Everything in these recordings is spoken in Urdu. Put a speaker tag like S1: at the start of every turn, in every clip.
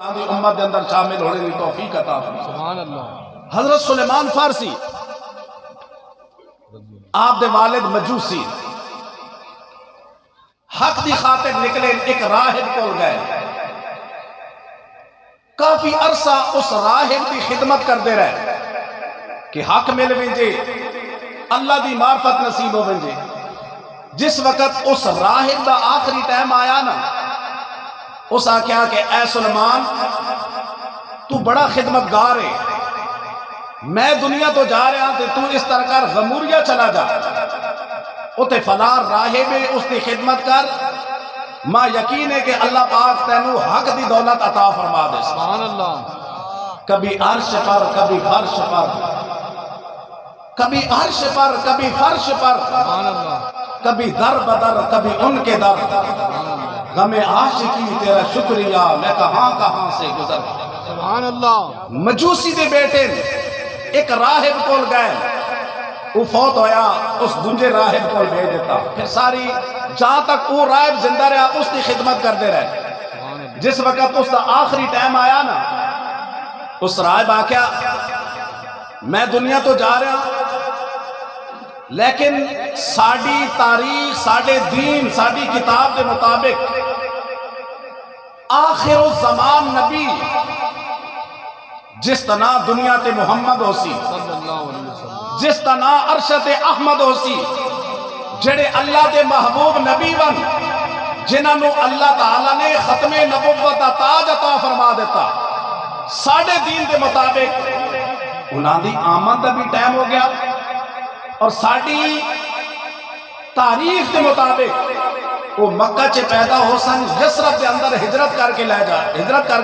S1: امت دے اندر شامل ہونے دی توفیق عطا فرمائے۔
S2: سبحان اللہ۔
S1: حضرت سلیمان فارسی آپ دے والد مجوسی حق دی خاطر نکلے، ایک راہب کول گئے، کافی عرصہ اس راہب دی خدمت کردے رہے کہ حق مل ونجے، اللہ دی معرفت نصیب ہو ونجے۔ جس وقت اس راہب دا آخری ٹائم آیا نا، اس آکھیا کہ اے سلیمان تو بڑا خدمتگار ہے، میں دنیا تو جا رہا تے تو اس طرح کر غموریہ چلا جا، اتے فلاں راہب ہے، اس دی خدمت کر، ماں یقین ہے کہ اللہ پاک تینوں حق دی دولت عطا فرما دے۔
S2: سبحان اللہ۔
S1: کبھی عرش پر کبھی فرش پر، کبھی عرش پر کبھی فرش پر،
S2: سبحان اللہ۔
S1: کبھی در بدر کبھی ان کے در، غم عاشقی تیرا شکریہ میں کہاں کہاں سے گزر۔
S2: سبحان اللہ۔
S1: مجوسی دے بیٹے ایک راہب کول گئے، وہ فوت ہویا، اس دنجے راہب کول بھیج دیتا، پھر ساری جہاں تک وہ راہب زندہ رہا اس کی خدمت کر دے رہے۔ جس وقت اس کا آخری ٹائم آیا نا، اس راہب آکھیا میں دنیا تو جا رہا لیکن ساڑی تاریخ، ساڑے دین، ساڑی کتاب کے مطابق آخر الزمان نبی جس طرح دنیا تے محمد ہو سی،
S2: صلی اللہ علیہ وسلم،
S1: جس طرح عرشت احمد ہو سی، جڑے اللہ دے محبوب نبی ون، جنہاں نو اللہ تعالیٰ نے ختم نبوت دا تاج عطا فرما دیتا، ساڑے دین دے مطابق انہاں دی آمد دا بھی ٹائم ہو گیا، اور ساڑی تاریخ دے مطابق وہ مکہ چے پیدا ہو سن، یسرب دے اندر ہجرت کر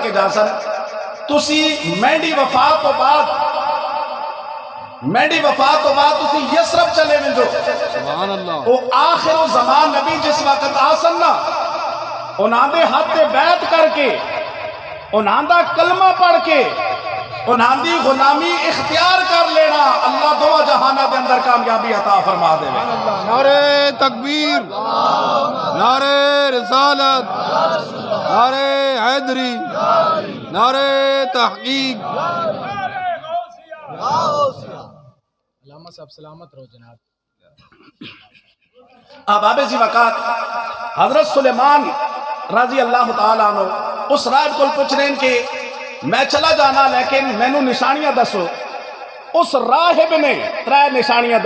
S1: کے جا سن۔ تسی مینڈی وفات تو بعد تسی یسرب چلے ونجو۔
S2: سبحان اللہ۔
S1: وہ آخر زمان نبی جس وقت آسن نا، انہاں دے ہاتھ بیعت کر کے، انہاں دا کلمہ پڑھ کے، انہاں دی غلامی اختیار کر لینا، اللہ دو جہانہ دے اندر کامیابی عطا فرما دے۔
S2: نعرہ تکبیر، نعرہ رسالت، نعرہ حیدری، نعرہ تحقیق۔ علامہ صاحب سلامت رہو جناب۔
S1: احباب ذی وقات حضرت سلیمان رضی اللہ تعالیٰ عنہ اس راہب کو پوچھ رہے ہیں کہ میں چلا جانا لیکن میں نو نشانیاں دسو۔ اس راہب نے ترے نشانیاں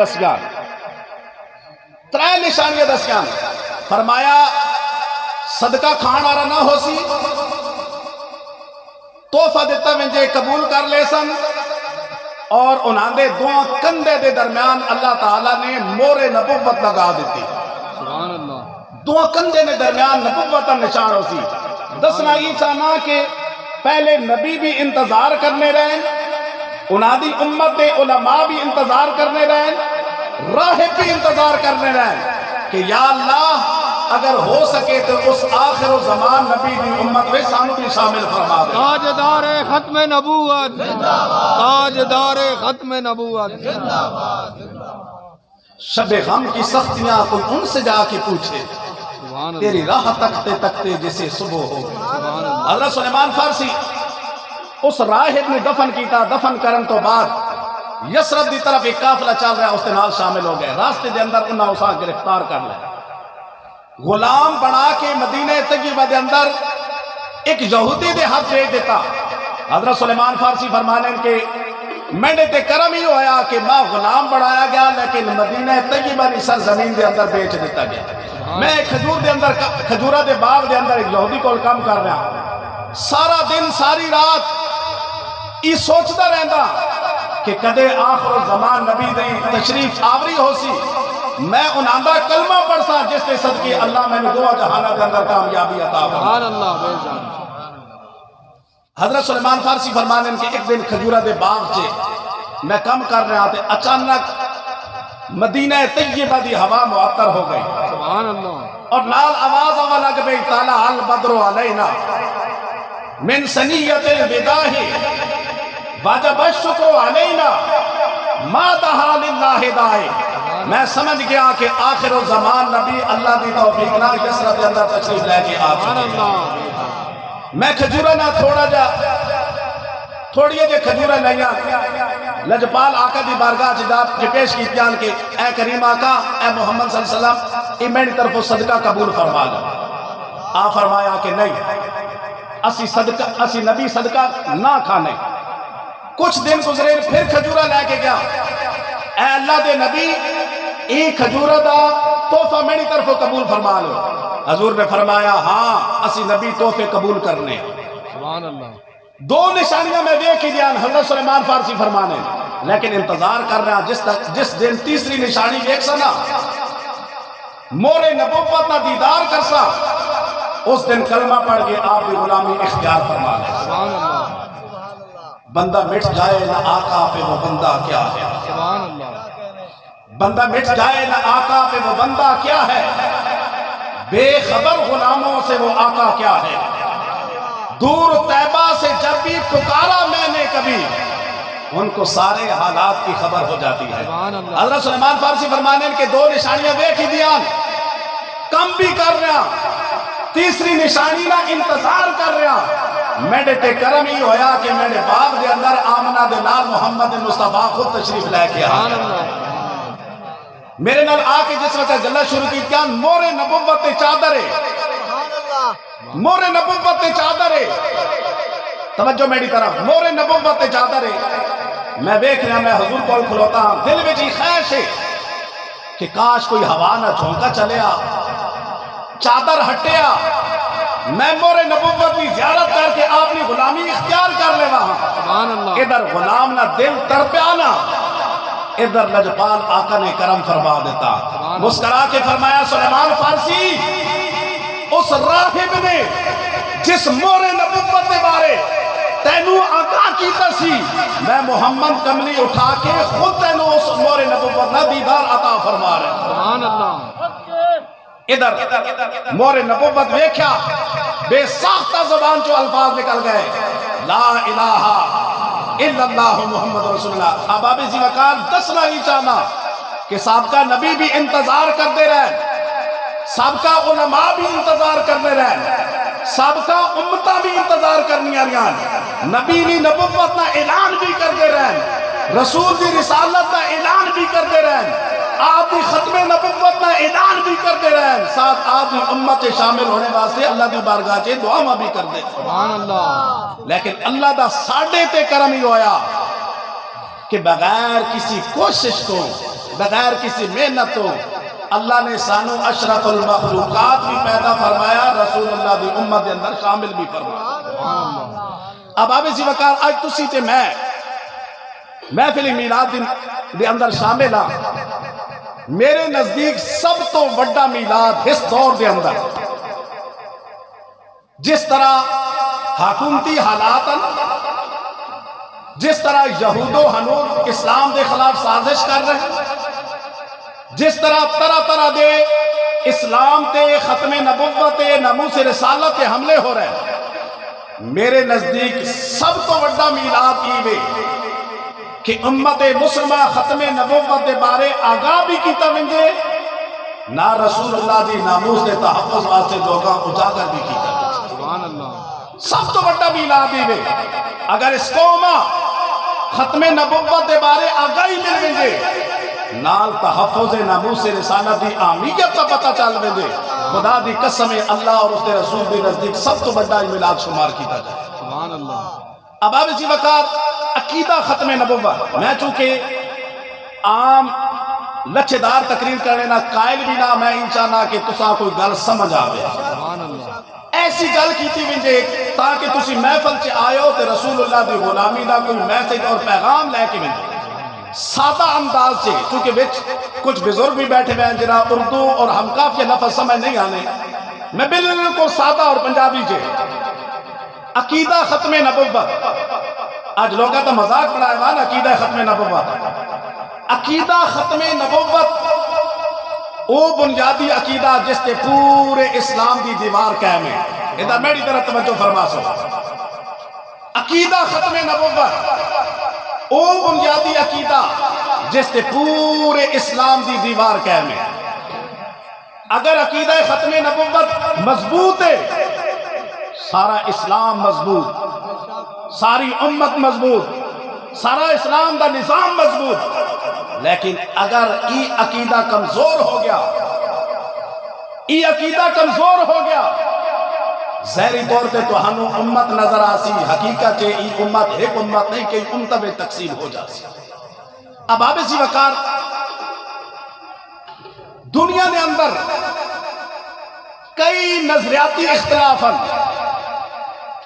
S1: دسیاں، فرمایا صدقہ کھانا رہا نہ ہو سی، تحفہ دیتا ونجے قبول کر لے سن، اور انہاں دے دو کندھے دے درمیان اللہ تعالیٰ نے مور نبوت لگا دیتی۔
S2: سبحان اللہ۔
S1: دو کندھے دے درمیان نبوت نشان ہو سی۔ دسنا یہ چاہنا کہ پہلے نبی بھی انتظار کرنے رہے، انہاں دی امت دے علماء بھی انتظار کرنے رہے، راہب بھی انتظار کرنے رہے کہ یا اللہ اگر ہو سکے تو اس آخر و زمان نبی دی امت میں سانو بھی شامل فرما دے۔
S2: تاجدار ختم نبوت، تاجدار ختم نبوت۔
S1: شب غم کی سختیاں کوئی ان سے جا کے پوچھے، تیری راہ تکتے تکتے جیسے صبح ہو گئی۔ حضرت سلیمان فارسی اس راہب نے دفن کیتا، دفن کرن تو بعد یسرب دی طرف ایک قافلہ چل رہا ہے، اس کے نال شامل ہو گئے۔ راستے دے اندر انہاں اساں گرفتار کر لیا، غلام بنا کے مدینہ طیبہ دے اندر ایک یہودی دے ہاتھ بھیج دیتا۔ حضرت سلیمان فارسی فرمانے کہ میں نے تے کرم ہی ہویا کہ ماں غلام بڑھایا گیا لیکن مدینہ طیبہ دی سرزمین دے اندر بیچ دیتا گیا۔ میں کھجورہ دے باغ دے اندر ایک یہودی کو کام کر رہا، سارا دن ساری رات یہ سوچتا رہتا کہ کدے آخر زمان نبی دی تشریف آوری ہو سی، میں انہاں دا کلمہ پڑھسا جس نے صدقے اللہ میں نے دو جہانہ دے اندر کامیابی عطا فرمائے۔
S2: سبحان اللہ۔
S1: حضرت سلیمان فارسی فرمانے کہ ایک دن کھجورہ دے باغ چے میں کم کر رہا تھے، اچانک مدینہ طیبہ دی ہوا معطر ہو گئی،
S2: سبحان اللہ،
S1: اور نال آواز آوا لگ گئی طالع البدر علینا من سنیت الوداع وجب الشکر علینا ما دہا للہ دائی۔ میں سمجھ گیا کہ آخر الزمان نبی اللہ دی توفیق نال یسرب دے اندر تشریف لے کے آ چکے۔ میں کھجورہ نہ تھوڑا جا تھوڑی جے کھجورہ لائیاں لجپال آقا دی بارگاہ جے پیش کی پیان کے اے کریم آقا اے محمد صلی اللہ علیہ وسلم یہ میری طرف صدقہ قبول فرما لیں. آ فرمایا کہ نہیں اسی نبی صدقہ نہ کھانے. کچھ دن گزرے پھر کھجورہ لے کے گیا. اے اللہ دے نبی ای کھجورہ دا تحفہ میری طرف قبول فرما لو. حضور نے فرمایا ہاں اسی نبی تحفے قبول کرنے.
S2: سبحان اللہ.
S1: دو نشانیاں میں دیکھ ہی دیان حضرت سلیمان فارسی فرمانے لیکن انتظار کر رہا جس دن تیسری نشانی دیکھ سنا مور نبوت نہ دیدار کر سا اس دن کلمہ پڑھ کے آپ کی غلامی اختیار فرما لے.
S2: سبحان اللہ.
S1: بندہ مٹ جائے نہ آقا پہ وہ بندہ کیا ہے.
S2: سبحان اللہ.
S1: بندہ مٹ جائے نہ آقا پہ وہ بندہ کیا ہے. بے خبر غلاموں سے وہ آقا کیا ہے. دور طیبہ سے جب بھی پکارا میں نے کبھی ان کو سارے حالات کی خبر ہو جاتی ہے. حضرت سلیمان فارسی فرمانے کے دو نشانیاں دیکھ ہی دیان کم بھی کر رہا تیسری نشانی نہ انتظار کر رہا میرے تے کرم ہی ہویا کہ میرے باغ دے اندر آمنہ دے نال محمد مصطفیٰ خود تشریف لے کے آیا. میرے نال آ کے جس وقت گلہ شروع کی کیا مور نبوت چادر ہے. مور نبوت چادر ہے. توجہ میری طرف مور نبوت چادر ہے. میں دیکھ رہا میں حضور کو کھلوتا ہوں دل میں جی خواہش ہے کہ کاش کوئی ہوا نہ جھونکا چلیا چادر ہٹیا میں مور نبوت کی زیارت کر کے آپ نے غلامی اختیار کر لے وہاں. ادھر غلام نہ دل تڑپیا نہ ادھر لجپال آقا نے کرم فرما دیتا. مسکرا کے فرمایا سلیمان فارسی اس راہب نے جس مور نبوت کے بارے تینوں آقا کی تسی میں محمد کملی اٹھا کے خود تینوں اس مور نبوت نہ دیدار عطا فرما رہے.
S2: سبحان اللہ.
S1: ادھر مور نبوت ویکھیا بے ساختہ زبان جو الفاظ نکل گئے لا الہ الا اللہ محمد رسول اللہ. اباب ذی وقار دسنا ہی چاہنا کہ سابقہ نبی بھی انتظار کرتے رہے سابقہ علماء بھی انتظار کرنے رہے سابقہ امتہ بھی انتظار کرنی آریان نبی نے نبوت نہ اعلان بھی کرتے رہے رسول دی رسالت نہ اعلان بھی کرتے رہے آپ دی ختم نبوت نہ اعلان بھی کرتے رہے ساتھ آپ دی امت شامل ہونے واسطے اللہ دی بارگاہ چے دعا بھی کر دے.
S2: سبحان اللہ.
S1: لیکن اللہ دا ساڑھے تے کرم ہی ہویا کہ بغیر کسی کوشش تو بغیر کسی محنت تو اللہ نے سانو اشرف المخلوقات بھی پیدا فرمایا رسول اللہ دی امت دے اندر شامل بھی فرمایا. اب آپ اسی وقت آج تسی تے میں محفل میلاد دے اندر شامل ہاں. میرے نزدیک سب تو بڑا میلاد اس دور دے اندر جس طرح حکومتی حالات جس طرح یہود و حنود اسلام دے خلاف سازش کر رہے ہیں جس طرح طرح دے اسلام تے ختم نبوت ناموس رسالت کے حملے ہو رہے ہیں میرے نزدیک سب تو بڑا میلاد ایوے کہ امت مسلمہ ختم نبوت دے بارے آگاہ بھی کیتا ونجے نہ رسول اللہ دی ناموس دے تحفظ واسطے لوگاں اجاگر بھی کیتا.
S2: سبحان اللہ.
S1: سب تو بڑا میلاد ایوے اگر اس قومہ ختم نبوت دے بارے آگاہی مل ونجے نال تحفظ ناموس رسالت دی اہمیت کا پتہ چل ویندے خدا دی قسم اللہ اور اس کے رسول دی نزدیک سب تو بڑا میلاد شمار کیتا جائے.
S2: سبحان اللہ.
S1: اب آپ اسی وقت عقیدہ ختم نبوت میں چونکہ عام لچھے دار تقریر کرنے نہ قائل بھی نہ میں انچانا کہ تسا کوئی گل سمجھ آوے
S2: سبحان اللہ.
S1: ایسی گل کیتی ونجے تاکہ تسی محفل چ آئے ہو تے رسول اللہ دی غلامی دا کوئی میسج اور پیغام لے کے ونجے سادہ انداز سے چونکہ بچ کچھ بزرگ بھی بیٹھے ہوئے ہیں جنہاں اردو اور ہم کافی لفظ سمجھ نہیں آنے میں بالکل سادہ اور پنجابی سے عقیدہ ختم نبوت آج لوگا تو مذاق بڑھائے گا نا عقیدہ ختم نبوت. عقیدہ ختم نبوت او بنیادی عقیدہ جس کے پورے اسلام دی دیوار قائم ہے. ادھر میری طرف توجہ فرما سو. عقیدہ ختم نبوت او بنیادی عقیدہ جس کے پورے اسلام دی دیوار قائم ہے. اگر عقیدہ ختم نبوت مضبوط ہے سارا اسلام مضبوط ساری امت مضبوط، سارا اسلام دا نظام مضبوط۔ لیکن اگر ای عقیدہ کمزور ہو گیا، ای عقیدہ کمزور ہو گیا، ظاہری طور پہ تو ہنو امت نظر آسی، حقیقت ہے ای امت ایک امت نہیں کہ امت میں تقسیم ہو جاسی۔ اب آبسی وقار دنیا نے اندر کئی نظریاتی اختلاف ہیں،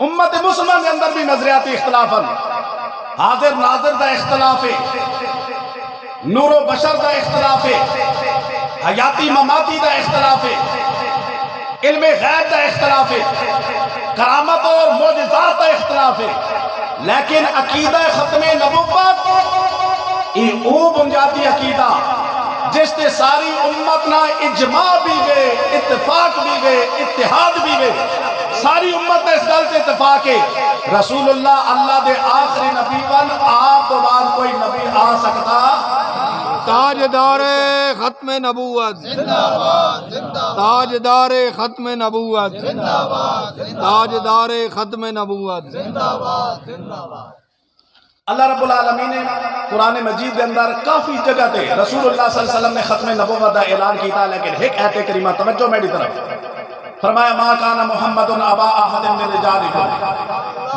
S1: امت مسلمان کے اندر بھی نظریاتی اختلاف ہیں، حاضر ناظر دا اختلاف ہے، نور و بشر دا اختلاف ہے، حیاتی مماتی دا اختلاف ہے، علم غیب دا اختلاف ہے، کرامت اور معجزات دا اختلاف ہے، لیکن عقیدہ ختم نبوت یہ او بنیادی عقیدہ جس تے ساری امت نہ اجماع بھی گئے، اتفاق بھی گئے، اتحاد بھی گئے، ساری امت نے اس گل سے اتفاق ہے رسول اللہ دے آخری نبی ون، آپ تو بعد کوئی نبی آ سکتا۔
S2: تاجدار ختم نبوت، تاجدار ختم نبوت، تاجدار ختم نبوت۔
S1: اللہ رب العالمین نے قرآن مجید کے اندر کافی جگہ تے رسول اللہ صلی اللہ علیہ وسلم نے ختم نبوت کا اعلان کیتا، لیکن ایک آیت کریمہ توجہ میری طرف، فرمایا ما کان محمد ابا احد من رجالکم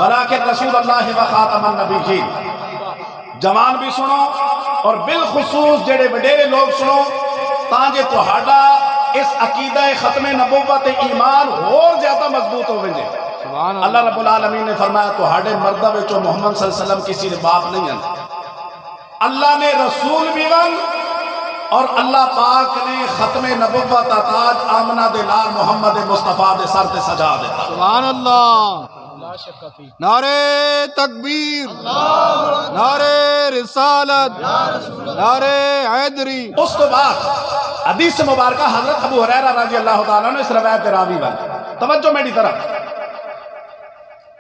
S1: ولکن رسول اللہ و خاتم النبیین۔ جوان بھی سنو اور بالخصوص جڑے وڈیرے لوگ سنو تاکہ تہاڈا اس عقیدہ ختم نبوت ایمان اور زیادہ مضبوط ہو وجے۔ اللہ رب العالمین نے فرمایا تہاڈے مردہ وچوں محمد صلی اللہ علیہ وسلم کسی نے باپ نہیں ہیں، اللہ نے رسول بھی ون اور اللہ پاک نے ختم نبوت کا تاج آمنہ دے لال محمد مصطفیٰ دے سر تے سجا دیتا۔
S2: سبحان اللہ، نعرہ تکبیر، نعرہ رسالت، نعرہ حیدری۔
S1: اس کے بعد حدیث مبارکہ حضرت ابو ہریرہ رضی اللہ تعالیٰ نے اس روایت راوی بن، توجہ میری طرف،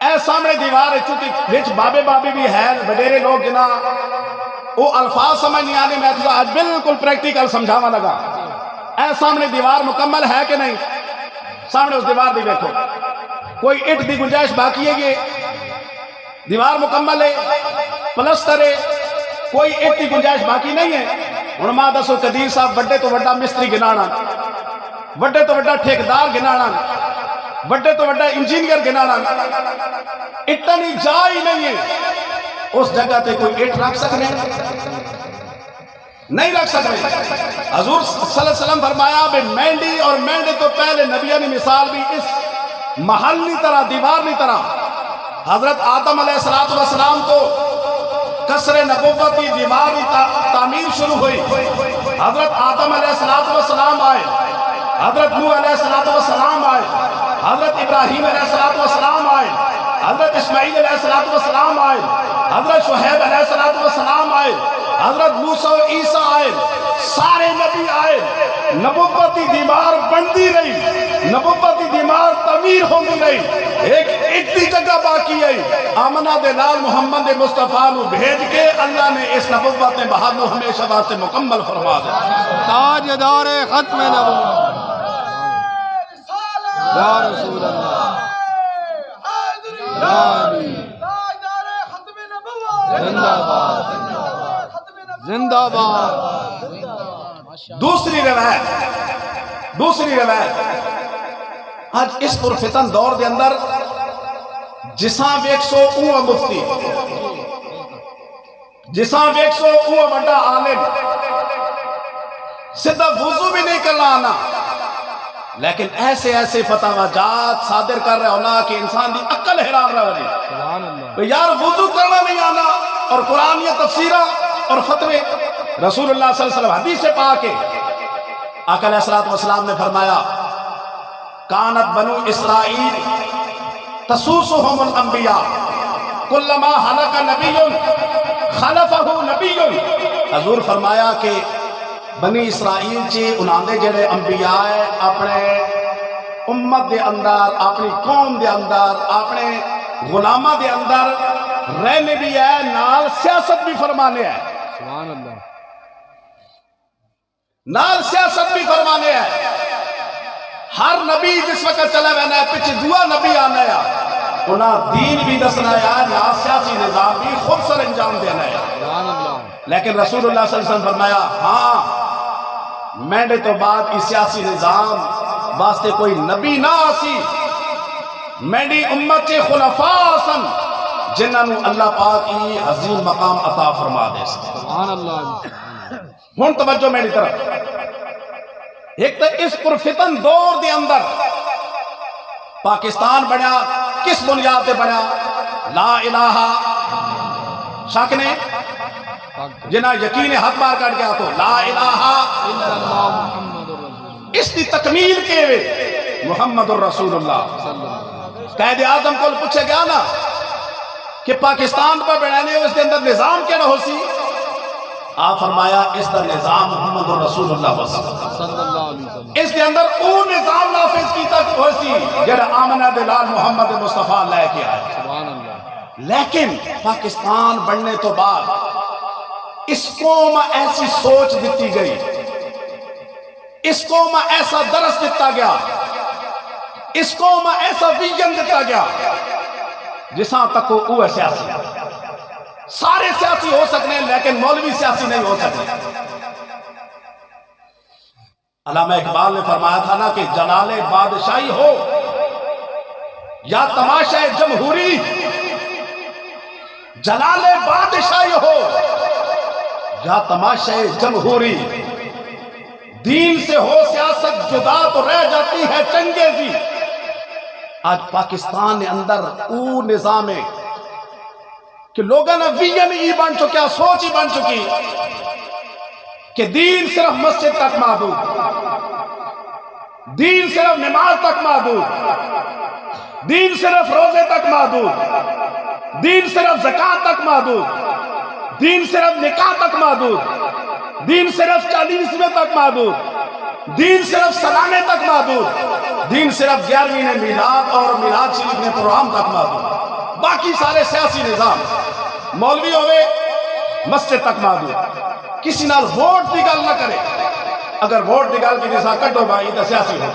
S1: اے سامنے دیوار ہے چونکہ وچ بابے بابی بھی ہے، وڈیرے لوگ جنا وہ الفاظ سمجھ نہیں آنے، میں تو آج بالکل پریکٹیکل سمجھاوا لگا۔ اے سامنے دیوار مکمل ہے کہ نہیں؟ سامنے اس دیوار دی دیکھو، کوئی اٹ دی گنجائش باقی ہے؟ یہ دیوار مکمل ہے، پلستر ہے، کوئی اٹ دی گنجائش باقی نہیں ہے؟ ہن ماں دسو قدیر صاحب وڈے تو وڈا مستری گنانا، وڈے تو وڈا ٹھیکدار گنانا، وڈے تو وڈا انجینئر گنانا، اتنی جا ہی نہیں ہے اس جگہ تے کوئی اٹ رکھ سکنے نہیں رکھ سکنے۔ حضور صلی اللہ علیہ وسلم فرمایا بے مینڈی اور مینڈی تو پہلے نبیہ نے مثال بھی اس محل نہیں طرح دیوار نہیں طرح حضرت آدم علیہ السلام کو قصر نبوت کی دیوار کی تعمیر شروع ہوئی، حضرت آدم علیہ السلام آئے، حضرت نوح علیہ السلام آئے، حضرت ابراہیم علیہ السلام آئے، حضرت اسماعیل علیہ السلام آئے، حضرت شعیب علیہ السلام آئے، حضرت موسیٰ و عیسیٰ آئے، سارے نبی آئے، نبوتی دیوار بندی رہی، نبوتی دیوار تعمیر ہوندی رہی، ایک دی جگہ باقی ہے، آمنہ دے لال محمد مصطفیٰ نو بھیج کے اللہ نے اس نبوت میں بہادر ہمیشہ واسطے مکمل فرما دیا۔
S2: تاجدار ختم نبوت، یا رسول اللہ، زندہ باد، زندہ باد۔
S1: دوسری روایت آج اس پرفتن دور دے اندر جساں ویک سو اوہ مفتی، جساں ویک سو اوہ بڑا عالم، سدھا وضو بھی نہیں کرنا آنا، لیکن ایسے فتاوی جات صادر کر رہے ہونا کہ انسان دی عقل حیران رہ رہی، یار وضو کرنا نہیں آنا اور قرآن یا تفسیرہ اور فتوے۔ رسول اللہ صلی اللہ علیہ وسلم حدیث سے پاک ہے، آقا علیہ السلام نے فرمایا کانت بنو اسرائیل تسوسهم الانبیاء کلما حلق نبی خلفہ نبی۔ حضور فرمایا کہ بنی اسرائیل چی انہاں دے جڑے انبیاء اپنے امت دے اندر، اپنی قوم دے اندر، اپنے غلامہ دے اندر رہنے بھی ہے، نال سیاست بھی فرمانے ہے،
S2: سبحان اللہ،
S1: نال سیاست بھی فرمانے ہے۔ ہر نبی جس وقت چلا رہنا ہے پیچھے دعا نبی آنا ہے، انہاں دین بھی دسنا ہے، نال سیاسی نظام بھی خود سر انجام دینا ہے.
S2: سبحان اللہ.
S1: لیکن رسول اللہ صلی اللہ علیہ وسلم فرمایا ہاں میرے تو بعد اس سیاسی نظام واسطے کوئی نبی نہ آسی, میری امت کے خلفاء سن جنہاں نو اللہ پاک کی عظیم مقام عطا فرما دے سکتے.
S2: سبحان اللہ.
S1: ہن توجہ میری طرف. ایک تو اس پرفتن دور دے اندر پاکستان بنیا کس بنیاد پہ بنیا؟ لا الہ شک نے جنہاں یقین حق بار کٹ گیا تو لا الہ
S2: الا اللہ محمد رسول
S1: اس کی تکمیل کے وے محمد الرسول اللہ. قائد اعظم کو پوچھے گیا نا کہ پاکستان پر بنانے اس کے اندر نظام کیا نہ ہو سی, آپ فرمایا اس کا نظام محمد الرسول اللہ بس.
S2: صلی اللہ علیہ وسلم.
S1: اس کے اندر وہ نظام نافذ کیتا کہ ہو سی جڑا آمنہ دلال محمد مصطفیٰ لے کے آئے.
S2: سبحان اللہ.
S1: لیکن پاکستان بننے تو بعد اس قوم ایسی سوچ دیتی گئی, اس قوم ایسا درس دیتا گیا, اس قوم ایسا ویژن دیتا گیا جساں تک وہ سیاسی سارے سیاسی ہو سکتے ہیں لیکن مولوی سیاسی نہیں ہو سکتے. علامہ اقبال نے فرمایا تھا نا کہ جلال بادشاہی ہو یا تماشا جمہوری, جلال بادشاہی ہو یا تماشا جمہوری, دین سے ہو سیاست جدا تو رہ جاتی ہے چنگیزی. آج پاکستان کے اندر او نظام ہے کہ لوگوں نے ویژن ہی بن چکیا, سوچ ہی بن چکی کہ دین صرف مسجد تک محدود, دین صرف نماز تک محدود, دین صرف روزے تک محدود, دین صرف زکوٰۃ تک محدود, دین صرف نکاح تک محدود, دین صرف 40ویں تک محدود, دین صرف سلانے تک محدود, دین صرف 11ویں میلاد اور میلاد شریف نے پروگرام تک محدود. باقی سارے سیاسی نظام مولوی ہوئے مسجد تک محدود, کسی نال ووٹ دی گل نہ کرے, اگر ووٹ دی گل کی جیسا کٹو بھائی تو سیاسی ہو.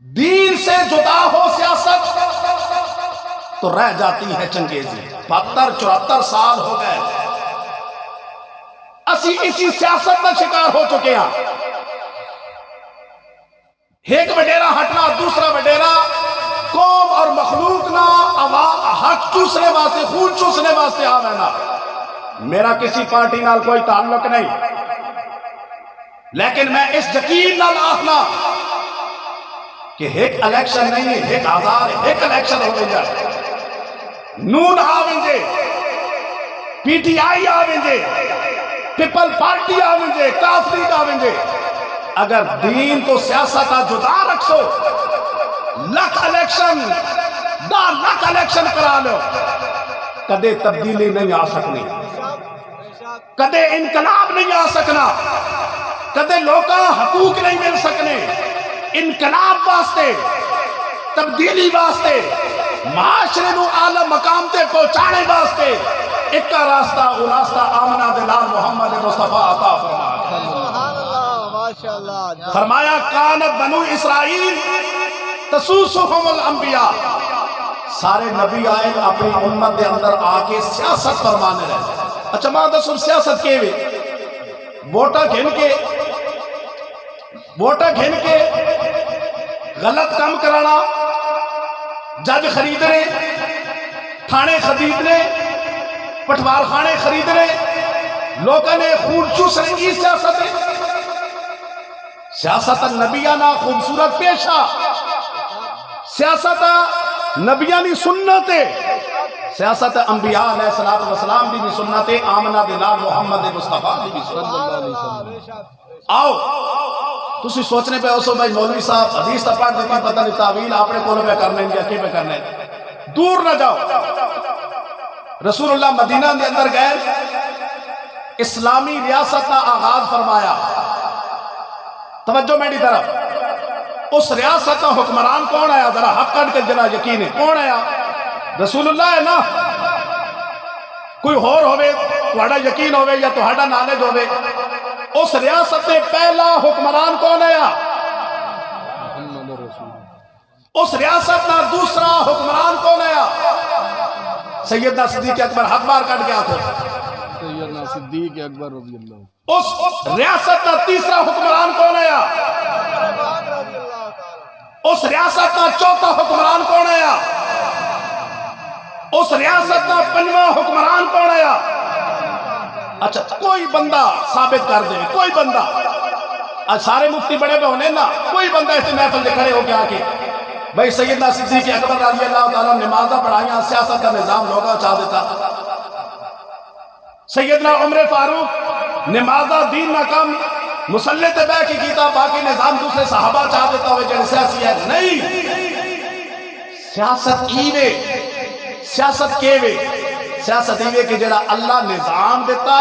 S1: دین سے جدا ہو سیاست تو رہ جاتی ہے چنگیزی. 72-74 سال ہو گئے اسی اسی سیاست کا شکار ہو چکے ہیں. ایک وڈیرا ہٹنا دوسرا وڈیرا, قوم اور مخلوق نہ حق چوسنے واسطے خون چوسنے واسطے آوے نا. میرا کسی پارٹی نال کوئی تعلق نہیں, لیکن میں اس یقین نال آخنا کہ ایک الیکشن نہیں ہے, ایک ہزار ایک الیکشن ہو جائے, نون آویں پی ٹی آئی آویں پیپل پارٹی آویں کاف لیگ آویں, اگر دین تو سیاست جدا رکھو لکھ الیکشن 10 لاکھ الیکشن کرا لو, کدے تبدیلی نہیں آ سکنی, کدے انقلاب نہیں آ سکنا, کدے لوکاں حقوق نہیں مل سکنے. انقلاب واسطے, تبدیلی واسطے, معاشرے نو اعلی مقام تے پہنچانے واسطے ایک کا راستہ, وہ راستہ آمنہ دلال محمد مصطفیٰ عطا فرمایا. فرمایا کانت بنو اسرائیل تسوسہم الانبیاء, سارے نبی آئے اپنی امت دے اندر آ کے سیاست فرمانے رہے. اچھا ماں دسو سیاست کے وے ووٹا گھن کے غلط کام کرانا, جج خریدنے, تھانے خریدنے, پٹوار خانے خریدنے, لوگوں نے خون چوسنے کی سیاست ہے. سیاست نبیانہ خوبصورت پیشہ, سیاست نبیانی سنت ہے, سیاست انبیاء علیہ السلام بھی سنت ہے, آمنہ دلال محمد مصطفیٰ بھی سنت. آؤ تسی سوچنے پہ اسو بھائی مولوی صاحب حدیث تا پڑھ دیتی پتہ نہیں تعویل آپ نے کولوں پہ کرنے یا کی پہ کرنے, دور نہ جاؤ. رسول اللہ مدینہ دے اندر گئے, اسلامی ریاست کا آغاز فرمایا. توجہ میری طرف, اس ریاست کا حکمران کون آیا؟ ذرا حق کٹ کے جنا یقین ہے کون آیا؟ رسول اللہ ہے نا. کوئی اور ہوئے تہاڈا یقین ہوئے یا تہاڈا نالج ہوئے, اس ریاست میں پہلا حکمران کون آیا؟ اس ریاست میں دوسرا حکمران کون آیا؟ سیدنا صدیق اکبر ہاتھ بار کٹ گیا تھا
S2: سیدنا صدیق اکبر رضی اللہ
S1: اس ریاست کا تیسرا حکمران کون آیا اس ریاست کا چوتھا حکمران کون آیا اس ریاست کا پنجواں حکمران کون آیا اچھا کوئی بندہ ثابت کر دے کوئی بندہ آج سارے مفتی بڑے پہ ہونے نا کوئی بندہ اس محفل دے کھڑے ہو کے آکے بھائی سیدنا صدیق اکبر رضی اللہ تعالیٰ نمازہ پڑھائیاں سیاست کا نظام لوگا چاہ دیتا سیدنا عمر فاروق نمازہ دین نہ کم مسلح تے بے کی کیتا باقی نظام دوسرے صحابہ چاہ دیتا ہوئے جنہیں سیاسی ہے نہیں سیاست ایوے سیاست کیوے سیاست ایوے کہ جڑا اللہ نظام دیتا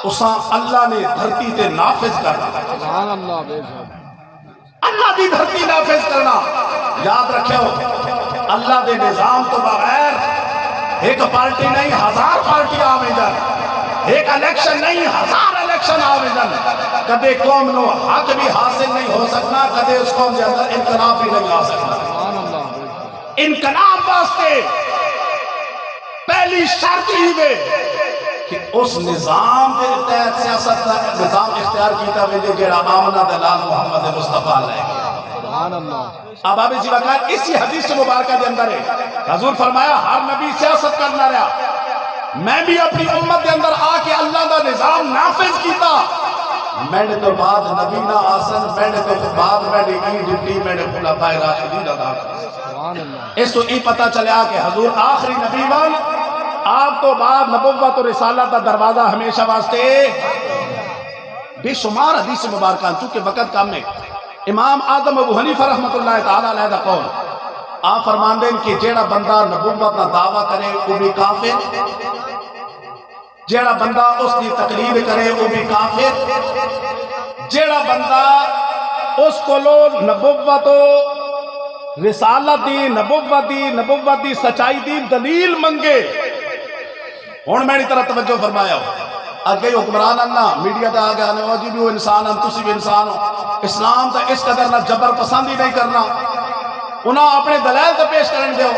S1: اساں اللہ نے دھرتی تے نافذ کرنا
S2: سبحان اللہ بے شک
S1: اللہ دی دھرتی نافذ کرنا یاد رکھو اللہ دے نظام تو بغیر ایک پارٹی نہیں ہزار پارٹی آویں جن ایک الیکشن نہیں ہزار الیکشن آویں جن کدے قوم نو حق بھی حاصل نہیں ہو سکنا کدے اس قوم کے اندر انقلاب بھی نہیں آ سکنا
S2: سبحان اللہ بے شک
S1: انقلاب واسطے پہلی شرط ہی دے کہ اس نظام کے تحت سیاست کا نظام اختیار کیتا ہوئے جیڑا آمنہ دلال محمد مصطفیٰ لے
S2: سبحان اللہ
S1: اب آبی جی وقت اسی حدیث مبارکہ دے اندر ہے حضور فرمایا ہر نبی سیاست کرنا رہا میں بھی اپنی امت دے اندر آ کے اللہ دا نظام نافذ کیتا میں نے تو بعد نبی نہ آسن میں نے تو بعد میں نے ای ڈپٹی میں نے خلفاء راشدین ادا کر
S2: سبحان اللہ
S1: اس تو ای پتہ چلیا کہ حضور آخری نبی بن آپ تو بعد نبوت و رسالت کا دروازہ ہمیشہ واسطے بے شمار حدیث مبارکہ چونکہ وقت کم ہے امام آدم ابو حنیفہ رحمت اللہ تعالیٰ علیہ دا قول آپ فرمان دیں کہ جیڑا بندہ نبوت کا دعویٰ کرے وہ بھی کافر جیڑا بندہ اس کی تقریر کرے وہ بھی کافر جیڑا بندہ اس کو لو نبوت و رسالت نبوت دی سچائی دی دلیل منگے ہون میری طرح توجہ فرمایا ہو اگے حکمران اللہ میڈیا تے آگے آنے ہو جی بھی وہ انسان ہم تسی بھی انسان ہو اسلام تے اس قدر نہ جبر پسندی نہیں کرنا انہاں اپنے دلائل تے پیش کرن دیو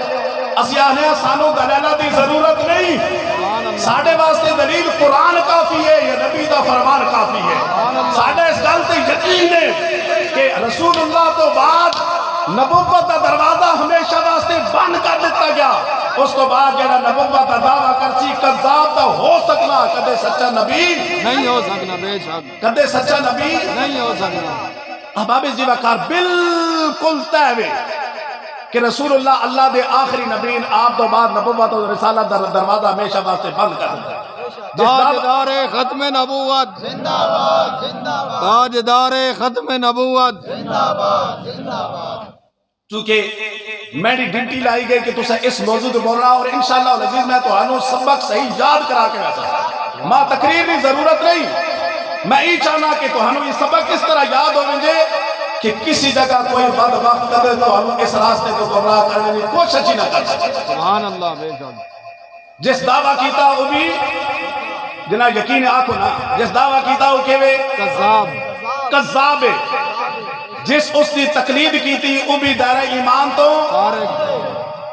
S1: اسی آنے سانو دلائلہ دی ضرورت نہیں ساڑھے واسطے دلیل قرآن کافی ہے یا نبی دا فرمان کافی ہے ساڑھے اس گل تے یقین ہے کہ رسول اللہ تو بعد نبوت دا دروازہ ہمیشہ واسطے بند کر دیتا گیا اس کو بعد جڑا نبوت دا دعویٰ کرسی کذاب دا ہو سکنا کدے سچا نبی
S2: نہیں ہو سکنا بے شک
S1: کدے سچا نبی
S2: نہیں ہو سکنا
S1: احباب زیوکار بالکل تیوے کہ رسول اللہ دے آخری نبین آپ تو بعد نبوت و رسالت دا دروازہ ہمیشہ واسطے بند کر دیتا
S2: تاجدار ختم نبوت زندہ باد زندہ باد تاجدار ختم نبوت زندہ باد زندہ باد
S1: چونکہ میری ڈیوٹی لائی گئی کہ تسا اس موضوع کو بولنا اور انشاءاللہ العزیز میں تو ہنو سبق صحیح یاد کرا کے ویسا ماں تقریر کی ضرورت نہیں میں ہی چاہنا کہ تو ہنو یہ سبق اس طرح یاد ہو مجھے کہ کسی جگہ کوئی بد وقت کرے تو ہنو اس راستے کو گمراہ کرنے کی کوشش ہی نہ کر سکے
S2: سبحان اللہ بے شک
S1: جس دعویٰ کیتا وہ بھی جنا یقین آنکھو نا جس دعویٰ کیتا وہ کہوے کذاب ہے جس اس نے تقلید کی تھی وہ بھی دائرہ ایمان تو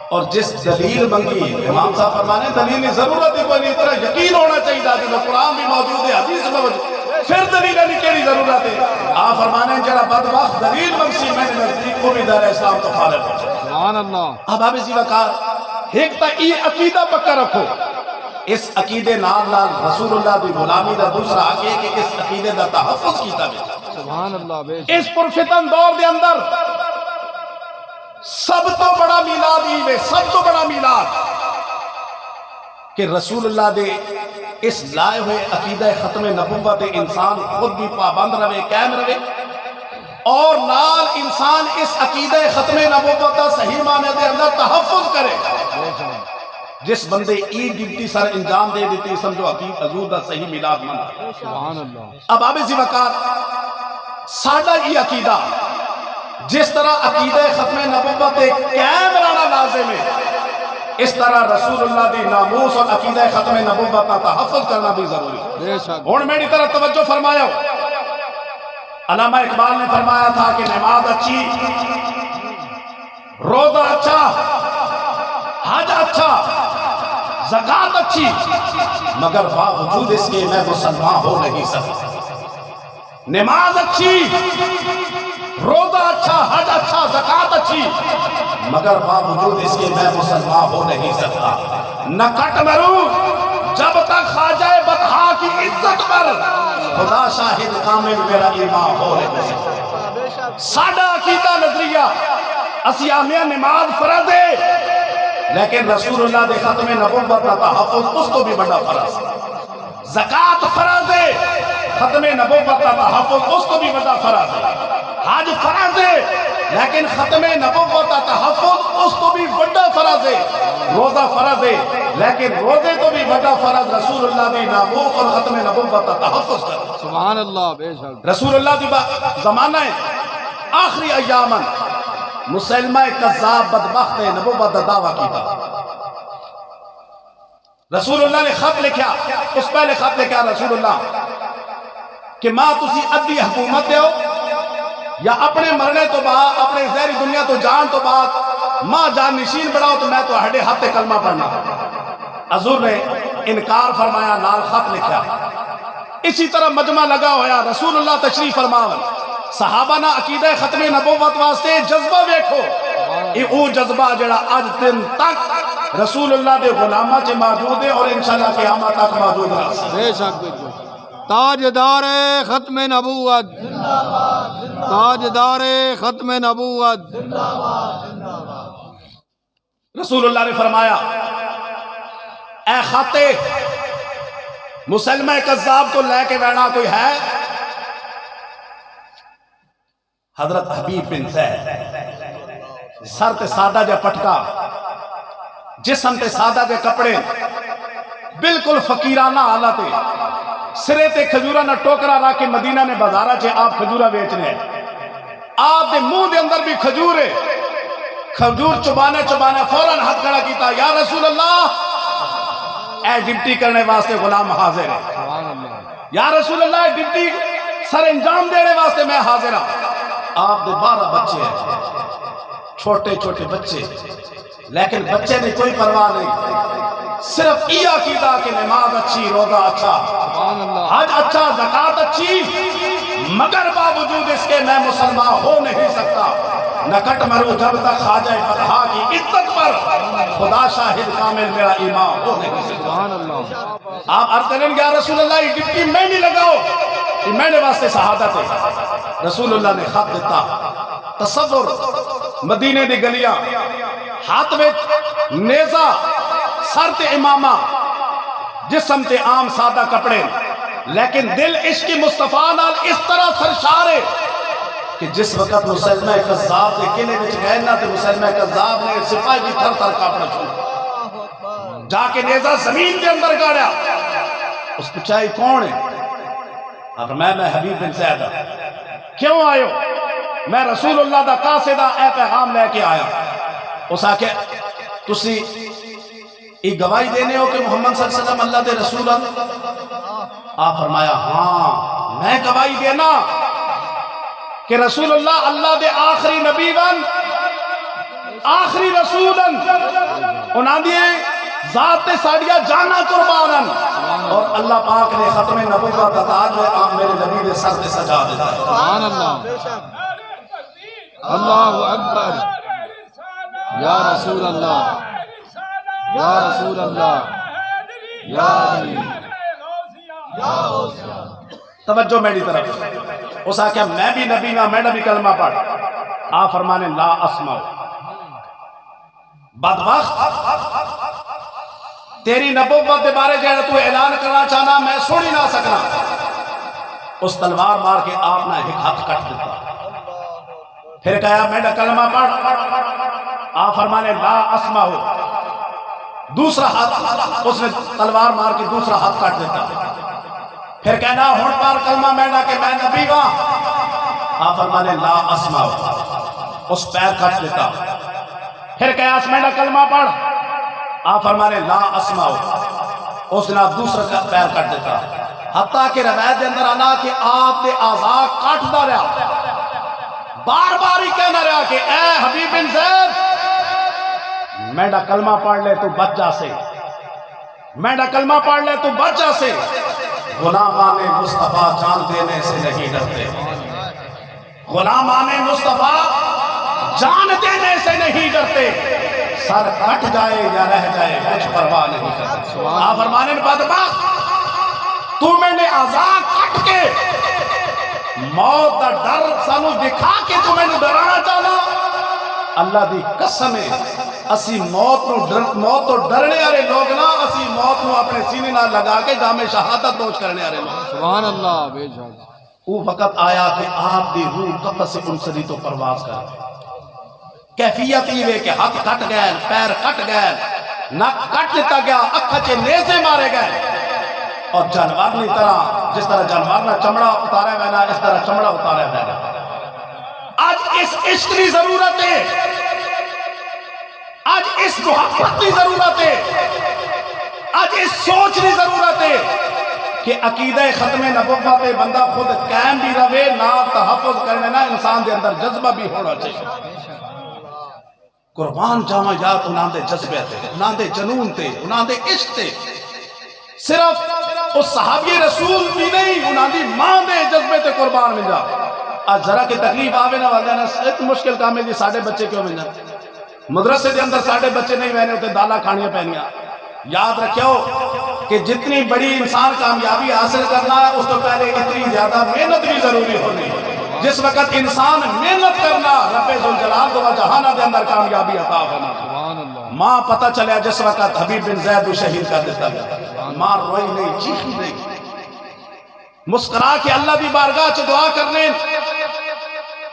S1: اور جس دلیل منگی امام صاحب فرمانے دلیل کی ضرورت ہی کوئی نہیں اتنا یقین ہونا چاہیے کہ قرآن بھی موجود ہے حدیث میں موجود پھر دلیل نہیں کہنی ضرورت ہے آپ فرمانے جڑا بدبخت دلیل منگسی میں نے نزدیک کو بھی دائرہ اسلام تو خالق ہو
S2: سبحان اللہ
S1: اب آپ اسی وقار ایک تا ای عقیدہ پکا رکھو اس عقیدے نال رسول اللہ دی غلامی دا دوسرا حق ہے کہ اس عقیدے دا تحفظ کیتا بھی
S2: سبحان اللہ بے شک
S1: اس پرفتن دور دے اندر سب تو بڑا میلاد ہی سب تو بڑا میلاد کہ رسول اللہ دے اس لائے ہوئے عقیدہ ختم نبوت انسان خود بھی پابند رہے قائم رہے اور نال انسان اس عقیدہ ختم نبوت صحیح معنی دے اندر تحفظ کرے جس بندے ای ڈیوٹی سر انجام دے دیتی سمجھو حضور دا صحیح میلاد منا
S2: سبحان اللہ
S1: اب آپ اسی وقت ساڑھا یہ عقیدہ جس طرح عقیدہ ختم نبوت قائم رہنا لازم ہے اس طرح رسول اللہ دی ناموس اور عقیدہ ختم نبوت کا تحفظ کرنا بھی ضروری ہے
S2: بے شک
S1: اور میری طرف توجہ فرمایا علامہ اقبال نے فرمایا تھا کہ نماز اچھی روزہ اچھا حج اچھا زکات اچھی مگر باوجود اس کے میں مسلمان ہو نہیں سکتا، نماز اچھی، روزہ اچھا، حج اچھا، زکات اچھی مگر باوجود اس کے میں مسلمان ہو نہیں سکتا، نہ کٹ مروں جب تک خواجہ بطحا کی عزت پر خدا شاہد کامل میرا ایمان ہو نہیں سکتا۔ ساڈا عقیدہ نظریہ اسی آمیاں نماز فرض ہے لیکن رسول اللہ دے ختم نبوت کا تحفظ اس تو بھی بڑا فرض ہے، زکات فرض ہے، ختم نبوت کا تحفظ اس کو بھی بڑا فرض ہے، حج فرض ہے لیکن ختم نبوت کا تحفظ اس کو بھی بڑا فرض ہے، روزہ فرض ہے لیکن روزے تو بھی بڑا فرض رسول اللہ دی نبوت اور ختم نبوت کا تحفظ کر۔
S2: سبحان اللہ، بے شک
S1: رسول اللہ دی زمانہ ہے آخری ایامن مسلمہ کذاب بدبخت نبوت دا دعویٰ کیتا، رسول اللہ نے خط لکھا، اس پہلے خط لکھا رسول اللہ کہ ماں تسی ادھی حکومت دے ہو یا اپنے مرنے تو بعد اپنے زہری دنیا تو جان تو بعد ماں جان نشین بڑھاؤ تو میں تو ہڈے ہاتھ کلمہ پڑھنا۔ حضور نے انکار فرمایا، نال خط لکھا، اسی طرح مجمع لگا ہویا، رسول اللہ تشریف فرماون، صحابہ نا عقیدہ ختم نبوت واسطے جذبہ ویکھو، او جذبہ جڑا آج دن تک رسول اللہ دے غلامہ چے موجود ہے اور انشاءاللہ قیامت تک موجود رہا۔
S2: بے شک بے شک۔ تاجدار ختم نبوت، تاجدار ختم نبوت۔
S1: رسول اللہ نے فرمایا اے خاتے مسلمہ کذاب کو لے کے بیٹھا کوئی ہے؟ حضرت حبیب بن زید سر تے سادہ جا پٹکا، جسم تے سادہ جا کپڑے، بالکل فقیرانہ حالت ہے، سرے تے کھجورہ نہ ٹوکرا را کے مدینہ نے بازارہ چھے آپ کھجورہ بیچنے ہیں، آپ دے منہ دے اندر بھی کھجور ہے، کھجور چبانے چبانے فوراً ہاتھ کھڑا کیتا، یا رسول اللہ اے ڈپٹی کرنے واسطے غلام حاضر ہے، یا رسول اللہ اے ڈپٹی سر انجام دینے واسطے میں حاضر ہوں۔ آپ دے 12 بچے ہیں، چھوٹے چھوٹے بچے، لیکن بچے نے کوئی پرواہ نہیں، صرف یہ عقیدہ کہ نماز اچھی، روزہ اچھا، حج اچھا، زکات اچھی مگر باوجود اس کے میں مسلمان ہو نہیں سکتا، نہ کٹ مروں جب تک خواجہ بطحا کی عزت پر خدا شاہد کامل میرا ایمان ہو نہیں سکتا۔ آپ عرض کریں یا رسول اللہ یہ ڈپٹی میں نہیں لگاؤ، یہ میں نے واسطے شہادت ہے۔ رسول اللہ نے خط دیتا، تصور مدینے دی گلیاں، ہاتھ میں نیزہ، سر تے امامہ، جسم تے عام سادہ کپڑے، لیکن دل عشق مصطفیٰ نال اس طرح سرشار ہے کہ جس وقت مسلمہ کذاب دے قلعے وچ گئے نا تے مسلمہ کذاب نے سپاہی بھی تھر تھر کاپنا چھوڑا، جا کے نیزہ زمین کے اندر گاڑیا، اس پچھائی کون ہے؟ اور میں حبیب بن زید کیوں آئے ہو؟ میں رسول اللہ دا قاصدہ اے پیغام لے کے آیا۔ اس آکے تسی ایک گواہی دینے ہو کہ محمد صلی اللہ علیہ وسلم اللہ دے رسول آپ فرمایا ہاں میں گواہی دینا کہ رسول اللہ اللہ دے آخری نبی بن، آخری رسولن، انہاں دیئے ذات ساڑیا جانا قربانن، اور اللہ پاک نے ختم نبوت کا تاج میرے نبی نے سر پہ سجا دیتا ہے۔
S2: سبحان اللہ، اللہ اکبر، یا رسول اللہ، یا رسول اللہ، یا علی،
S1: توجہ میری طرف، اس آکے میں بھی نبی میں بھی کلمہ پڑھ، آپ فرمانے لا اسمع، بدبخت تیری نبوت دے بارے جہاں تو اعلان کرنا چاہنا میں سن ہی نہ سکنا۔ اس تلوار مار کے آپ نے ایک ہاتھ کٹ دیتا، پھر کہا میں کلمہ پڑھ، آپ فرمانے لا اسمع ہو، دوسرا ہاتھ اس نے تلوار مار کے دوسرا ہاتھ کٹ دیتا، پھر کہنا ہون پار کلمہ میں نہ کہ میں نبی ہوں، آپ فرمانے لا اسمع ہو، اس پیر کٹ دیتا، پھر کہا اس میں نہ کلمہ پڑھ، آپ فرمانے لا اسمع ہو، اس نے دوسرا پیر کٹ دیتا، حتیٰ کہ روایت دے اندر آنا کہ آپ دے آزاد کاٹتا رہا، بار بار ہی کہنا رہا کہ اے حبیب بن زید میڈا کلمہ پڑھ لے تو بچ جا سے، میڈا کلمہ پڑھ لے تو بچہ سے، غلامان مصطفیٰ جان دینے سے نہیں ڈرتے، غلامان مصطفیٰ جان دینے سے نہیں ڈرتے، سر کٹ جائے یا رہ جائے کچھ پرواہ نہیں کرتے۔ آپ فرمانے بدبخت تو میں نے آزاد کٹ کے موت دا ڈر سانو دکھا کے تو میں نے ڈرانا چاہنا، اللہ دی قسم ہے اسی موت تو ڈرنے والے لوگ نہ، اسی موت نو اپنے سینے نہ لگا کے جام شہادت نوش کرنے والے لوگ۔
S2: سبحان اللہ بے شک۔
S1: وہ وقت آیا کہ آپ دی روح قفس انسری تو پرواز کر کیفیت یہ کہ ہاتھ کٹ گئے، پیر کٹ گئے، نک کٹ دیتا گیا، اکھا چے نیزے مارے گئے، اور جانور نہیں طرح جس طرح جانور نہ چمڑا اتارے ہوئے نا اس طرح چمڑا اتارے ہوئے نا۔ آج اس عشق کی ضرورت ہے، آج اس محبت کی ضرورت ہے، آج اس سوچ کی ضرورت ہے کہ عقیدہ ختم نبوت بندہ خود قائم بھی رہے، نہ تحفظ کرنے نہ انسان دے اندر جذبہ بھی ہونا چاہیے۔ قربان جاواں یار انہاں دے جذبے تھے، انہاں دے جنون تھے، انہاں دے عشق تھے، صرف اس صحابی رسول بھی نہیں، انہاں دی ماں دے جذبے تے قربان مل جا۔ آج ذرا کی تکلیف آوے نہ والدہ نا ایک مشکل کام ہے جی ساڑھے بچے کیوں مل جائیں، مدرسے دے اندر ساڑھے بچے نہیں وینے ہوتے، دالا کھانیاں پہنیاں۔ یاد رکھو کہ جتنی بڑی انسان کامیابی حاصل کرنا ہے اس تو پہلے اتنی زیادہ محنت بھی ضروری ہونی۔ جس وقت انسان محنت کرنا رب ذوالجلال دو جہانہ دے اندر کامیابی عطا ہونا۔ ماں پتہ چلیا جس وقت حبیب بن زید شہید کر دیتا گیا، ماں روئی نہیں، چیخی نہیں، مسکرا کے اللہ دی بارگاہ چ دعا کرنے،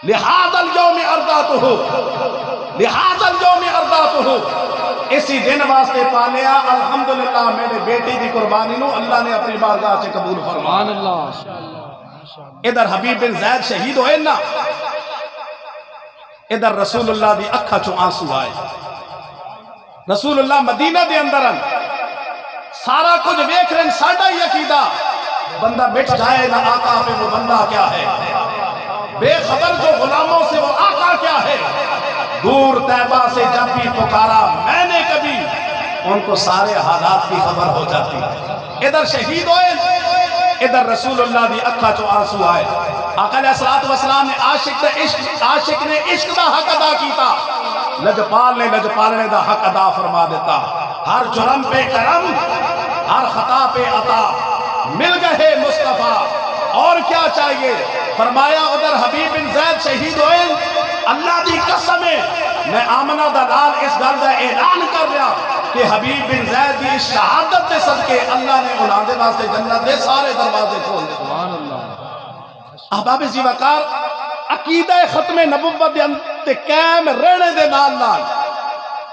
S1: لہذا اليوم ارضاتہ، لہذا اليوم ارضاتہ، اسی دن واسطے پالیا، الحمدللہ میرے بیٹی دی قربانی نو اللہ نے اپنی بارگاہ سے قبول فرمایا۔
S2: سبحان اللہ۔
S1: ادھر حبیب بن زید شہید ہوئے نا، ادھر رسول اللہ دی اکھا چو آنسو آئے، رسول اللہ مدینہ دے اندر سارا کچھ ویکھ رہے، ساڑھا ہی عقیدہ بندہ مٹ جائے نہ آقا پہ وہ بندہ کیا ہے، بے خبر جو غلاموں سے وہ آقا کیا ہے۔ دور طیبہ سے جب بھی پکارا میں نے کبھی، ان کو سارے حالات کی خبر ہو جاتی۔ ادھر شہید ہوئے، ادھر رسول اللہ دی اکھا چو آنسو آئے۔ آقا علیہ السلام نے عاشق نے عشق دا حق ادا کیتا، لجپال نے لجپالنے دا حق ادا فرما دیتا۔ ہر جرم پہ کرم، ہر خطا پہ عطا، مل گئے مصطفیٰ اور کیا چاہیے۔ فرمایا ادھر حبیب بن زید شہید ہوئے، اللہ دی قسم ہے میں آمنہ دا لال اس گل دا اعلان کر رہا کہ حبیب بن زید دی شہادت دے صدقے اللہ نے انہاں دے واسطے جنت دے سارے دروازے کھول دے۔
S2: سبحان اللہ۔
S1: احباب زی وقار، عقیدہ ختم نبوت دے اندر قائم رہنے دے نال نال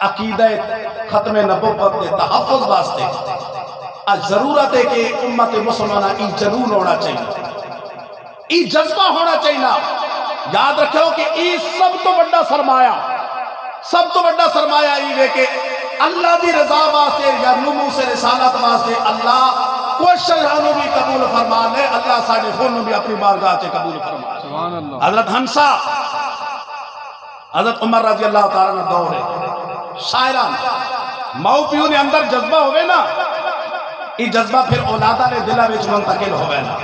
S1: عقیدہ ختم نبوت دے تحفظ واسطے آج ضرورت ہے کہ امت مسلمانہ ای جنون ہونا چاہیے، ای جذبہ ہونا چاہیے۔ یاد رکھو کہ ای سب تو بڑا سرمایہ، سب تو بڑا سرمایہ ای ہے کہ اللہ دی رضا واسطے یا نمو سے رسالت واسطے اللہ کوشش ہمیں بھی قبول فرما لے، اللہ ساڑھے خون بھی اپنی بارگاہ سے قبول فرما لے۔
S2: سبحان اللہ۔
S1: حضرت حمزہ، حضرت عمر رضی اللہ تعالیٰ نے دور ہے، شاعران ماؤ پیو نے اندر جذبہ ہوئے نا، ای جذبہ پھر اولادہ نے دلہ وچ منتقل ہوئے نا،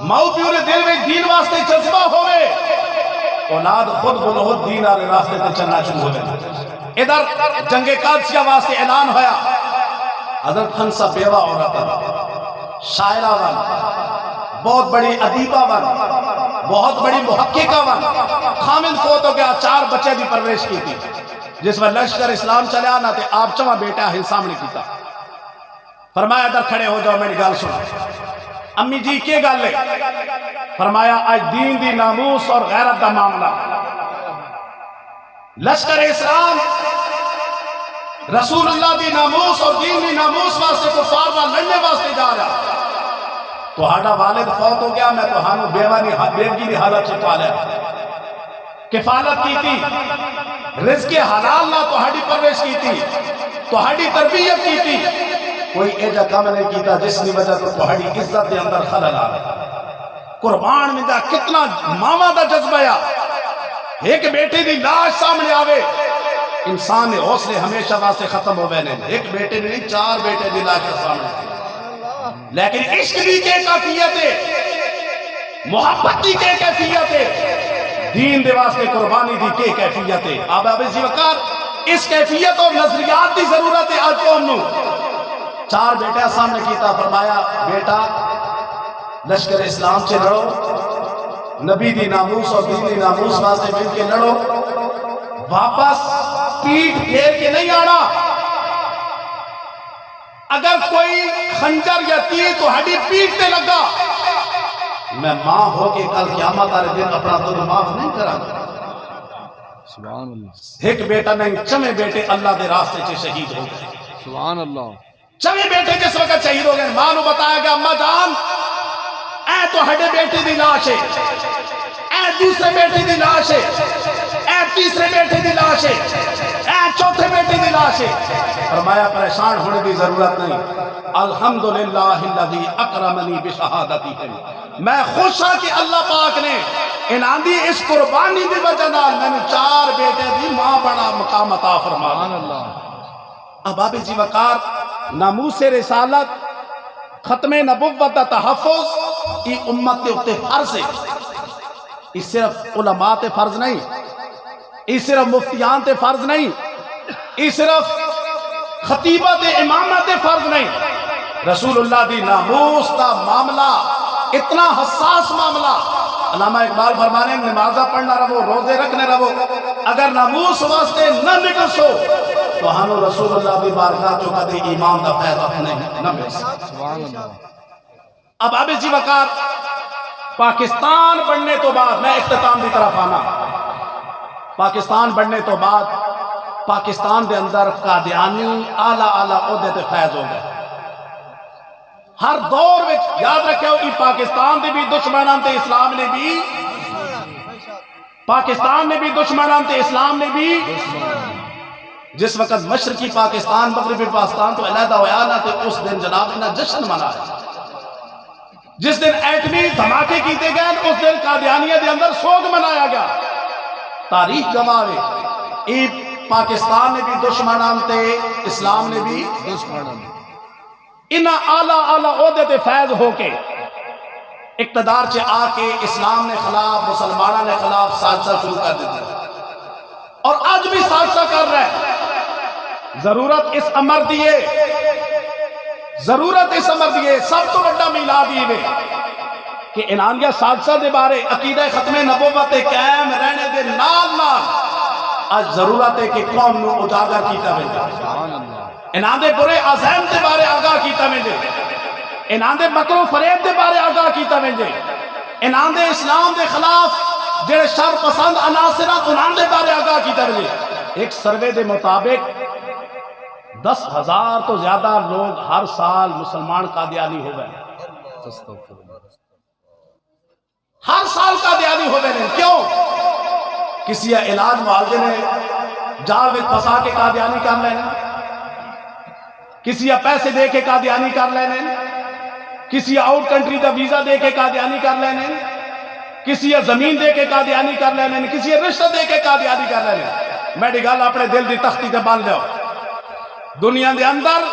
S1: ماؤ پیو نے دل وچ دین واسطے جذبہ ہوئے، اولاد خود بلہت دین آرے راستے تے چلنا شروع ہوئے۔ ادھر جنگ قادسیہ واسطے اعلان ہویا، حضرت حمزہ بیوہ عورت، شاعرہ ون، بہت بڑی ادیبہ ون، بہت بڑی محققہ ون، خامن فوت ہو گیا، 4 بچے بھی پرورش کی تھی۔ جس میں لشکر اسلام چلے آنا تے آپ چواں بیٹا ہی سامنے کیتا، فرمایا ادھر کھڑے ہو جاؤ میری گال سنا۔ امی جی کے گال لے؟ فرمایا آج دین دی ناموس اور غیرت دا معاملہ، لشکر اسلام رسول اللہ دی ناموس اور دین دی ناموس واسطے کفار نہ لڑنے واسطے جا رہا، تو ہاڑا والد فوت ہو گیا، میں تو ہانو بیوگی دی حالت سے پالیا، کفالت کی تھی، رزق حلال نہ تو ہاڑی پرورش کی تھی، تو ہاڑی تربیت کی تھی، کوئی ایجا کام نہیں کیتا جس کی وجہ تو تہاڑی عزت دے اندر خلل آ رہا۔ قربان میں دا کتنا ماما دا جذبہ یا، ایک بیٹے دی لاش سامنے آوے، انسان حوصلے ہمیشہ واسطے ختم ہو گئے، ایک بیٹے نے نہیں 4 بیٹے دلا کے سامنے تھے، لیکن عشق بھی کے کیفیت ہے، محبت کی کے کیفیت ہے، دین دے واسطے قربانی دی کے کیفیت ہے۔ آباب جی وقار اس کیفیت اور نظریات کی ضرورت ہے۔ آج قوم نو 4 بیٹے سامنے کیتا، فرمایا بیٹا لشکر اسلام سے لڑو، نبی دی ناموس اور دین دی ناموس واسطے مل کے لڑو، واپس پیٹ پھیر کے نہیں آنا، اگر کوئی خنجر یا تیر تو ہڈی پیٹ تے لگا، میں ماں ہو کے کل قیامت والے دن اپنا ظلم معاف نہیں کرا۔
S2: سبحان اللہ،
S1: ایک بیٹا نہیں 4 بیٹے اللہ دے راستے سے شہید ہو گئے۔
S2: سبحان اللہ،
S1: 4 بیٹے جس وقت شہید ہو گئے، ماں نو بتایا گیا اماں جان اے تو ہڈے بیٹے دی لاش ہے، اے دوسرے بیٹے دی لاش ہے، اے تیسرے بیٹے دی لاش ہے، اے چوتھے بیٹے دی لاش ہے۔ فرمایا پریشان ہونے کی ضرورت نہیں، الحمدللہ الذی اکرمنی بشہادتہم، میں خوش ہوں کہ اللہ پاک نے انہاں دی اس قربانی دی وجہ نال میں نے 4 بیٹے دی ماں بڑا مقام عطا فرمایا۔
S2: سبحان اللہ،
S1: اب جی وقار ناموس رسالت ختم نبوت دا تحفظ ای امت تے اتے فرض ہے، اس صرف علماء تے فرض نہیں، اس صرف مفتیان تے فرض نہیں، اس صرف خطیبہ تے امامہ تے فرض نہیں، رسول اللہ دی ناموس دا معاملہ اتنا حساس معاملہ، علامہ اقبال فرمانے نمازہ پڑھنا رہو، روزے رکھنے رہو، اگر ناموس واسطے نہ نکل سو تو ہنو رسول اللہ دی بارگاہ چکا دے ایمان دا فیض اپنے نہ مل سکتا۔
S2: سبحان اللہ۔
S1: اب عابد جی وقار پاکستان بننے تو بعد میں اختتام دی طرف آنا، پاکستان بننے تو بعد پاکستان دے اندر قادیانی اعلیٰ عہدے تے فیض ہو گئے۔ ہر دور میں یاد رکھے ہو کہ پاکستان دے بھی دشمنان تے اسلام نے بھی، پاکستان نے بھی دشمنان تے اسلام نے بھی، جس وقت مشرقی پاکستان مغربی پاکستان تو علیحدہ ہویا نا تے اس دن جناب انہاں جشن منایا، جس دن ایٹمی دھماکے کیتے گئے اس دن قادیانیہ دے اندر سوگ منایا گیا۔ تاریخ گواہ ہے پاکستان نے بھی دشمنان تے اسلام نے بھی
S2: دشمنان،
S1: انہاں اعلیٰ عہدے تے فیض ہو کے اقتدار چے آ کے اسلام نے خلاف مسلمانہ نے خلاف سازشاں شروع کر دیتا اور آج بھی سازشاں کر رہے ہیں۔ ضرورت اس امر دیئے، ضرورت اس امر دیئے، سب تو بڑا میلاد ہی وے کہ انہاں سازشاں دے بارے عقیدہ ختم نبوت قائم رہنے دے نال نال آج ضرورت ہے کہ قوم نو اجاگر کیتا ویندے،
S2: سبحان اللہ،
S1: انہاں دے برے عزائم دے بارے آگاہ کیتا ویندے، انہاں دے مکر و فریب دے بارے آگاہ کیتا ویندے، انہاں دے اسلام دے خلاف جڑے شر پسند عناصرات انہاں دے بارے آگاہ کیتا ویندے۔ ایک سروے دے مطابق 10,000 تو زیادہ لوگ ہر سال مسلمان قادیانی ہو گئے،
S2: استغفر اللہ،
S1: ہر سال قادیانی ہو گئے۔ کیوں؟ کسی علاج معالجے نے جال وچ پھنسا کے قادیانی کر لینے، کسی پیسے دے کے قادیانی کر لینے، کسی آؤٹ کنٹری دا ویزا دے کے قادیانی کر لینے، کسی زمین دے کے قادیانی کر لینے، کسی رشتہ دے کے قادیانی کر لینے۔ میری گل اپنے دل دی تختی تے بن لو، دنیا دے اندر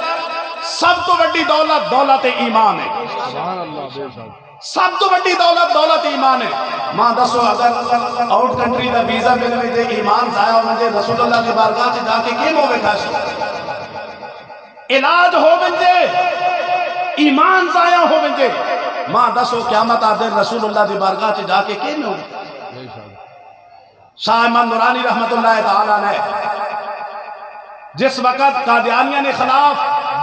S1: سب تو بڑی دولت دولت ایمان ہے،
S2: سبحان اللہ، بے شک،
S1: سب تو بڑی دولت دولت ایمان ہے۔ ماں دسو اگر آؤٹ کنٹری دا ویزا مل میں دے ایمان ضائع ہو مجھے رسول اللہ کی بارگاہ سے جا کے کیم ہوئے کھاشو، علاج ہو بنجے ایمان ضائع ہو بنجے، ماں دسو قیامت آدھر رسول اللہ کی بارگاہ سے جا کے کیم ہوئے۔
S2: بے شک،
S1: شاہ احمد نورانی رحمت اللہ تعالیٰ نے جس وقت قادیانیہ نے خلاف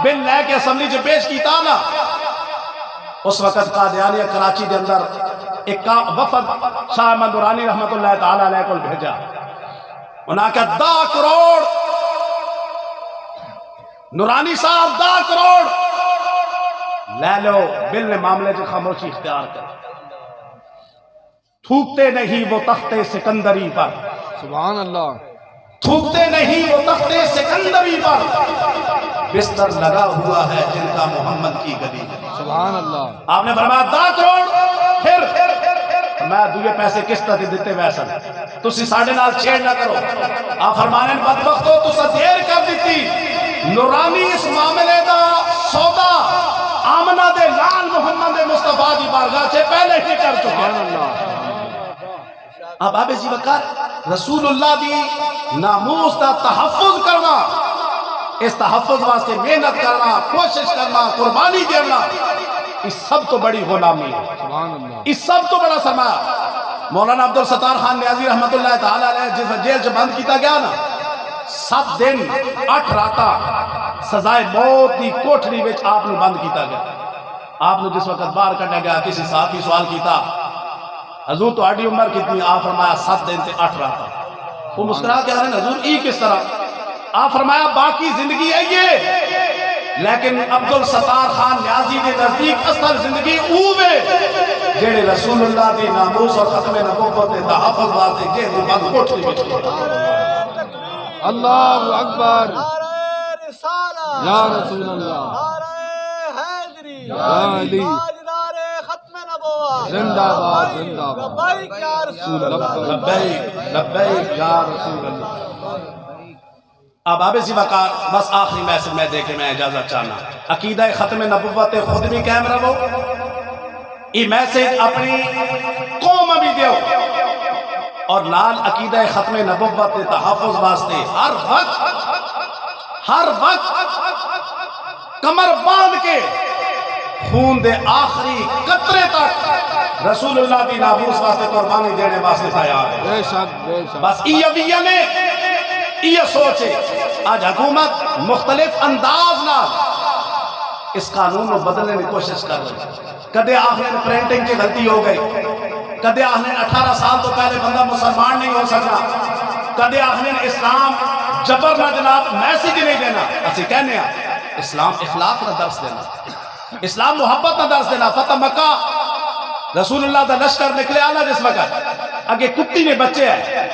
S1: بل لے کے اسمبلی سے پیش کیتا نا، اس وقت قادیانیہ کراچی دے اندر ایک وفد شاہ احمد نورانی رحمت اللہ تعالیٰ علیہ کو بھیجا، انہاں کہ 10 کروڑ نورانی صاحب 10 کروڑ لے لو، بل نے معاملے سے خاموشی اختیار کر، تھوکتے نہیں وہ تخت سکندری پر،
S2: سبحان اللہ،
S1: تھوکتے نہیں وہ تخت سکندری پر، بستر لگا ہوا ہے جن کا محمد کی گلی۔
S2: سبحان اللہ،
S1: آپ نے فرمایا 10 کروڑ، پھر میں دوے پیسے کس طرح دیتے ویسا تسی ساڑھے نال چھیڑ نہ کرو. آپ فرمانے بدبختو تسا دیر کر دیتی نورانی اس معاملے دا سودا آمنہ دے لال محمد مصطفیٰ دی بارگاہ سے پہلے ہی کر چکے. اب آپ اسی وقت رسول اللہ دی ناموس دا تحفظ کرنا اس تحفظ واسطے محنت کرنا کوشش کرنا قربانی دینا اس سب تو بڑی غلامی ہے اس سب تو بڑا سرمایہ. مولانا عبدالستار خان نیازی رحمت اللہ تعالیٰ علیہ جس جیل سے بند کیتا گیا نا 7 دن 8 راتاں سزائے موت دی کوٹھڑی وچ آپ نے بند کیتا گیا. آپ نے جس وقت باہر کٹا گیا کسی صحافی سوال کیتا حضور تو آڑی عمر کتنی آپ فرمایا 7 دن تے 8 راتاں. وہ مسکرا کے رہے حضور ای کس طرح آپ فرمایا باقی زندگی ہے یہ لیکن عبدالستار خان نیازی دے نزدیک اصل زندگی اوے جیڑے رسول اللہ دی ناموس اور ختم نبوت تحفظ واسطے جیل دی بند کوٹھڑی وچ.
S2: اللہ اکبر
S3: نعرہ رسالہ
S2: یا رسول اللہ
S3: نعرہ حیدری
S2: یا علی
S3: تاجدار ختم نبوت
S2: زندہ باد زندہ باد
S3: لبیک یا رسول اللہ
S1: لبیک لبیک یا رسول اللہ. اب آب سی وقار بس آخری میسج میں دے کے میں اجازت چاہنا عقیدہ ختم نبوت خود بھی قائم رہو یہ میسج اپنی قوم بھی دیو اور نال عقیدہ ختم نبوت تحفظ واسطے ہر وقت کمر باندھ کے خون دے آخری قطرے تک رسول اللہ کی ناموس واسطے قربانی دینے واسطے تیار ہے.
S2: بے شک بے شک
S1: بس یہ نے یہ سوچے آج حکومت مختلف انداز نہ اس قانون کو بدلنے کی کوشش کر رہی. کدے آخر پرنٹنگ کی غلطی ہو گئی کدے آخر 18 سال تو پہلے بندہ مسلمان نہیں ہو سکتا کدے آخر اسلام جبر نہ جناب میسیج نہیں دینا اسی کہنے ہیں اسلام اخلاق نہ درس دینا اسلام محبت نہ درس دینا. فتح مکہ رسول اللہ دا لشکر نکلے آنا جس وقت اگے کتی نے بچے ہیں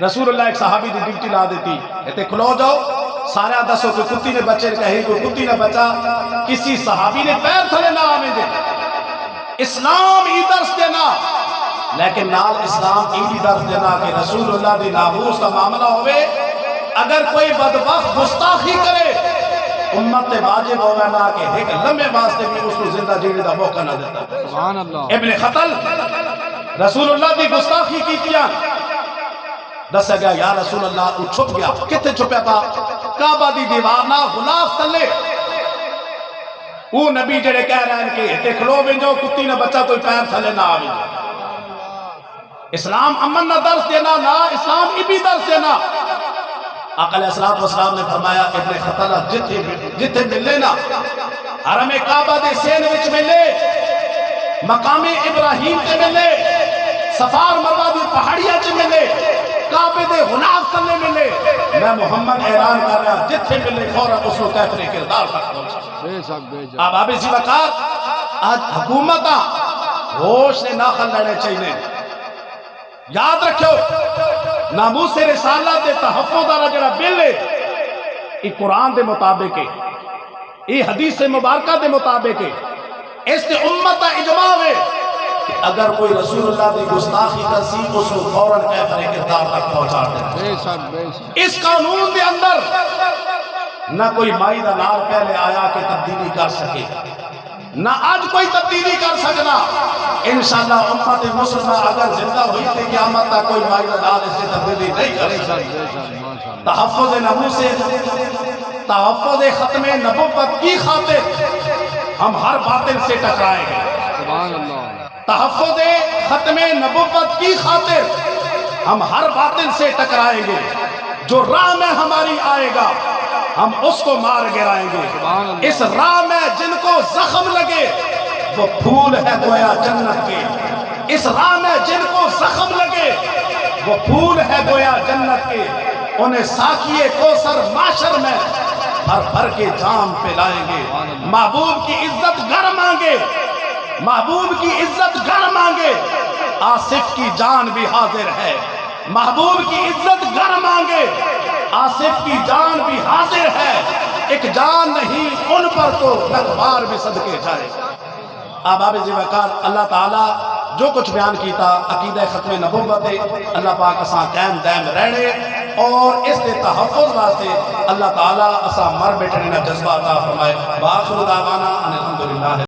S1: رسول اللہ ایک صحابی دی ڈیوٹی لا دیتی کہتے کھلو جاؤ سارے دسو کوئی کتی نے بچے کہیں کوئی کتی نے بچا کسی صحابی نے پیر تھلے نہ آنے دے. اسلام ای درس دینا لیکن نال اسلام ای بھی درس دینا کہ رسول اللہ دی ناموس کا معاملہ ہوئے اگر کوئی بدبخت گستاخی کرے امت واجب ہوگا نا کہ ایک لمحے واسطے بھی اس کو زندہ جینے دا موقع نہ دیتا.
S2: سبحان اللہ
S1: ابن خطل رسول اللہ دی گستاخی کی کیا دسا گیا یا رسول اللہ وہ چھپ گیا کتے چھپیا تھا کعبہ دی دیوارنا غلاف تلے وہ نبی جڑے کہہ رہے ہیں کہ دیکھ لو بنجو کتی نہ بچہ کوئی پیر تھلے نہ آوی. اسلام امن نہ درس دینا نہ اسلام ابھی درس دینا. آقا علیہ السلام نے فرمایا ابن خطلہ جتھے ملے نا حرم کعبہ دے سین وچ ملے مقام ابراہیم تے ملے صفار مروہ دی پہاڑیاں چ ملے کعبے دے غلاف تلے ملے میں محمد اعلان کر رہا جتھے ملے فوراں اس کو کیفر کردار تک پہنچا.
S2: بے شک بے شک
S1: اب آپ اسی وقت آج حکومتاں ہوش نے ناخل لڑے چاہیے. یاد رکھو ناموس رسالت دے تحفظ والا جڑا بل ہے یہ قرآن دے مطابق ہے یہ حدیث مبارکہ دے مطابق ہے. اس تے امت دا اجماع ہے کہ اگر کوئی رسول اللہ دی گستاخی کرسی اس کو فوراً کیفر کردار تک پہنچا دے.
S2: بے شک بے شک
S1: اس قانون دے اندر نہ کوئی مائی دا نال پہلے آیا کہ تبدیلی کر سکے نہ آج کوئی تبدیلی کر سکنا. انشاءاللہ امت مسلمہ اگر زندہ ہوئی تھی قیامت تک کوئی مائی دا نال اس سے تبدیلی نہیں کر سکے. تحفظ ناموس تحفظ ختم نبوت کی خاطر ہم ہر باطل سے ٹکرائیں گے.
S2: سبحان اللہ
S1: تحفظ ختم نبوت کی خاطر ہم ہر باطل سے ٹکرائیں گے. جو راہ میں ہماری آئے گا ہم اس کو مار گرائیں گے. اس راہ میں جن کو زخم لگے وہ پھول ہے گویا جنت کے. اس راہ میں جن کو زخم لگے وہ پھول ہے گویا جنت کے. انہیں ساقیے کوثر معاشر میں بھر بھر کے جام پلائیں گے. محبوب کی عزت گر مانگے محبوب کی عزت گر مانگے آصف کی جان بھی حاضر ہے. محبوب کی عزت گر مانگے آصف کی جان بھی حاضر ہے. ایک جان نہیں ان پر تو تلوار بھی صدقے جائے. اب آپ وقار اللہ تعالیٰ جو کچھ بیان کیتا عقیدہ ختم نبوت ہے اللہ پاک اساں قائم دائم رہنے اور اس دے تحفظ واسطے اللہ تعالیٰ اساں مر بیٹھنے جذبہ عطا فرمائے۔ وآخر دعوانا ان الحمدللہ۔